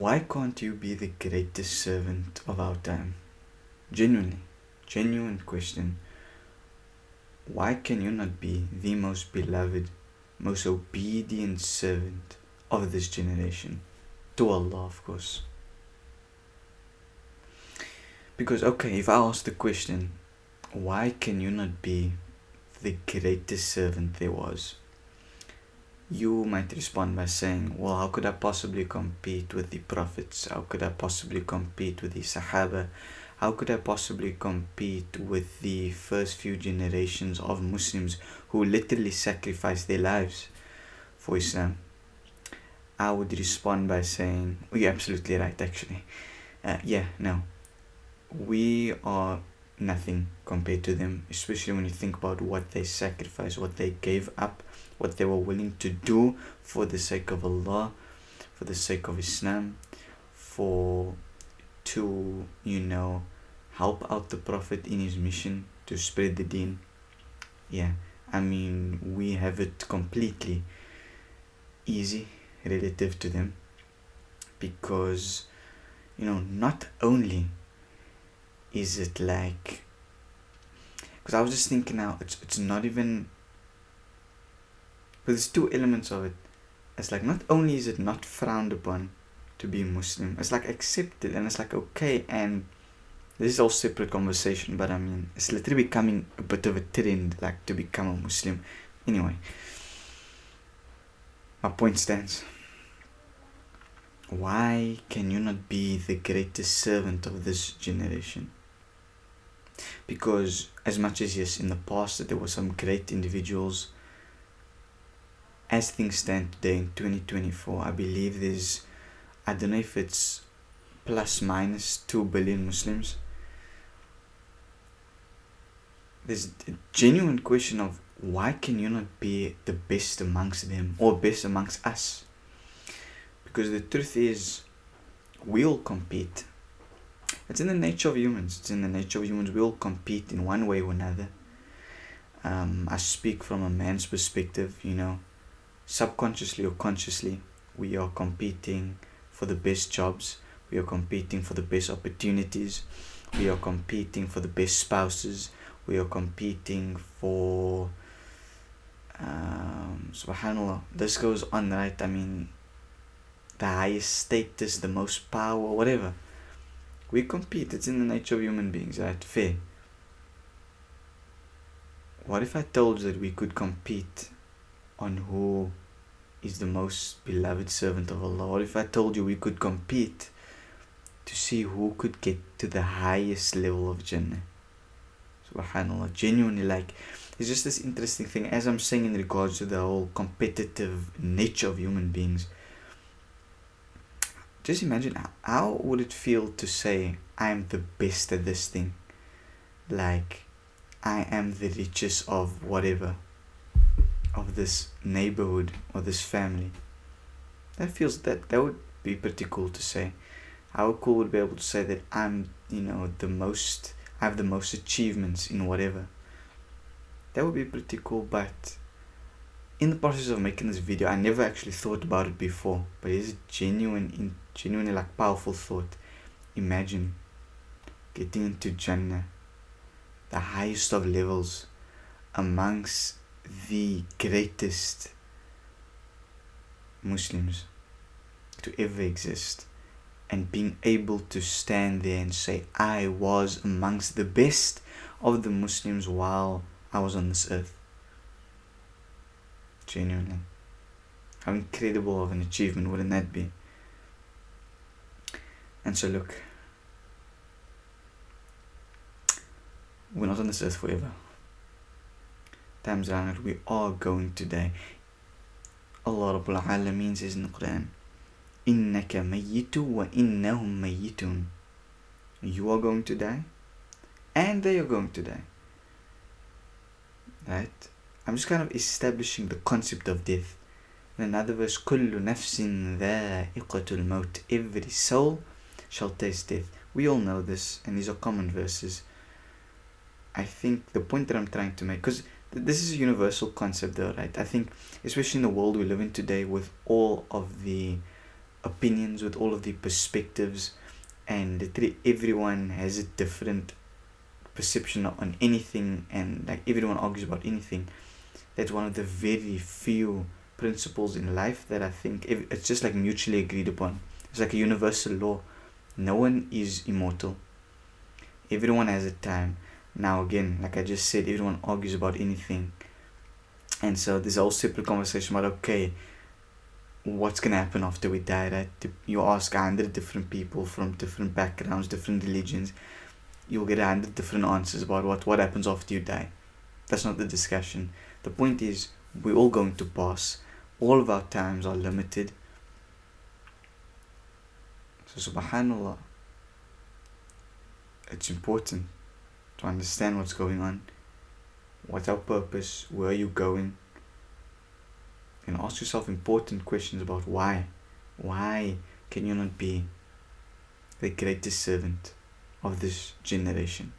Why can't you be the greatest servant of our time? Genuine question. Why can you not be the most beloved, most obedient servant of this generation? To Allah, of course. Because, okay, if I ask the question, why can you not be the greatest servant there was? You might respond by saying, well, how could I possibly compete with the prophets? How could I possibly compete with the Sahaba? How could I possibly compete with the first few generations of Muslims who literally sacrificed their lives for Islam? I would respond by saying, oh, you're absolutely right, actually. No. We are nothing compared to them, especially when you think about what they sacrificed, what they gave up, what they were willing to do for the sake of Allah, for the sake of Islam, to help out the Prophet in his mission to spread the deen. We have it completely easy relative to them, because not only is it like, because I was just thinking now, it's not even, but there's two elements of it. It's like, not only is it not frowned upon to be Muslim, it's like accepted, and it's like okay, and this is all separate conversation, but it's literally becoming a bit of a trend, like, to become a Muslim. Anyway, my point stands. Why can you not be the greatest servant of this generation? Because as much as, yes, in the past that there were some great individuals, as things stand today in 2024, I believe there's, I don't know if it's plus minus 2 billion Muslims. There's a genuine question of, why can you not be the best amongst them, or best amongst us? Because the truth is, we'll compete. It's in the nature of humans. We'll compete in one way or another. I speak from a man's perspective, subconsciously or consciously, we are competing for the best jobs. We are competing for the best opportunities. We are competing for the best spouses. We are competing for, subhanallah, this goes on, right? The highest status, the most power, whatever. We compete. It's in the nature of human beings, right? Fair. What if I told you that we could compete on who is the most beloved servant of Allah? What if I told you we could compete to see who could get to the highest level of Jannah? Subhanallah, genuinely, like, it's just this interesting thing, as I'm saying, in regards to the whole competitive nature of human beings. Just imagine, how would it feel to say, I'm the best at this thing? Like, I am the richest of whatever, of this neighborhood or this family. That would be pretty cool to say. How cool would be able to say that I'm, I have the most achievements in whatever. That would be pretty cool. But in the process of making this video, I never actually thought about it before, but it's a genuinely like powerful thought. Imagine getting into Jannah, the highest of levels, amongst the greatest Muslims to ever exist, and being able to stand there and say, I was amongst the best of the Muslims while I was on this earth. Genuinely, how incredible of an achievement wouldn't that be? And so look, we're not on this earth forever. Times around, we are going to die. Allah Rabbul Alameen says in the Quran, Innaka mayyitu wa innahum mayyitun. You are going to die, and they are going to die. Right? I'm just kind of establishing the concept of death. In another verse, Kullu nafsin dha'iqatul maut. Every soul shall taste death. We all know this, and these are common verses. I think the point that I'm trying to make, because this is a universal concept though, right? I think, especially in the world we live in today, with all of the opinions, with all of the perspectives, and literally everyone has a different perception on anything, and like everyone argues about anything. That's one of the very few principles in life that I think it's just like mutually agreed upon. It's like a universal law. No one is immortal. Everyone has a time. Now again, like I just said, everyone argues about anything. And so there's a whole separate conversation about, okay, what's going to happen after we die, right? You ask 100 different people from different backgrounds, different religions, you'll get 100 different answers about what happens after you die. That's not the discussion. The point is, we're all going to pass. All of our times are limited. So subhanallah, it's important to understand what's going on. What's our purpose? Where are you going? And ask yourself important questions about why. Why can you not be the greatest servant of this generation?